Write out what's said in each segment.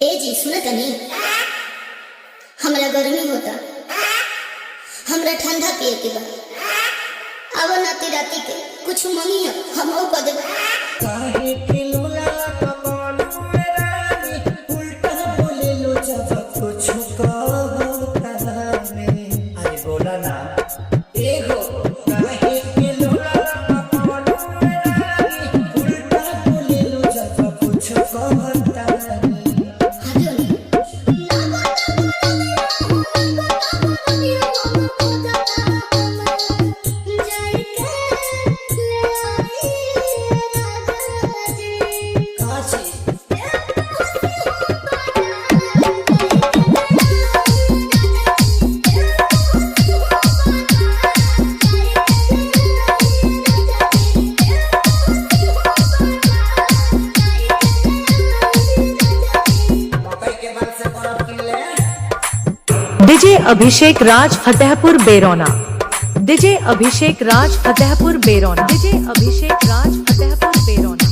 ए जी सुन तनी, हमरा गर्मी होता, हमरा ठंडा पिए के बा। अब नाती राती के कुछ मंगी हम कर देबा। काहे के लोला कमालू रानी उल्टा बोले लो जब कुछ कहता में। अरे बोला ना एगो काहे के लोला कमालू रानी उल्टा बोले लो जब कुछ कहता में। डीजे अभिषेक राज फतेहपुर बेरोना। डीजे अभिषेक राज फतेहपुर बेरोना। डीजे अभिषेक राज फतेहपुर बेरोना।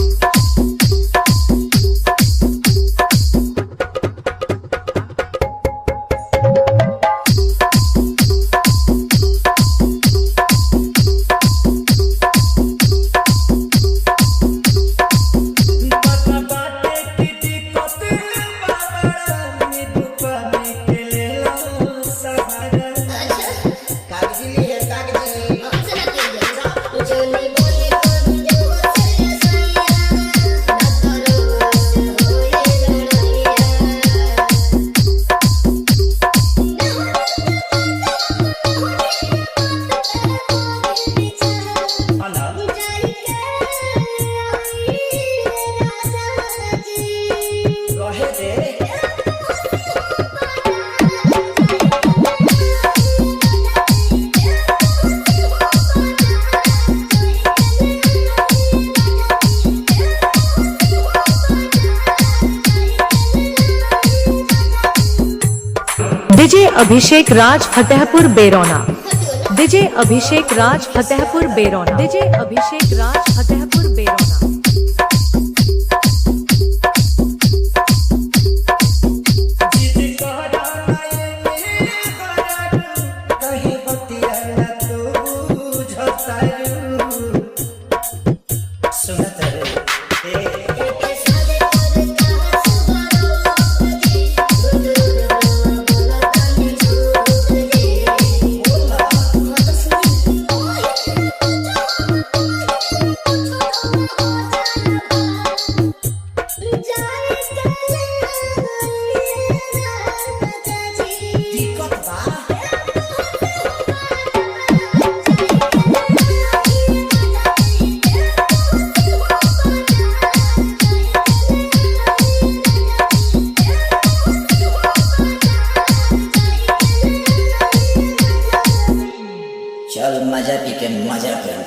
डीजे अभिषेक राज फतेहपुर बेरोना। डीजे अभिषेक राज फतेहपुर बेरोना। डीजे अभिषेक राज फतेहपुर बेरोना। चल मजा पी के मजा कर।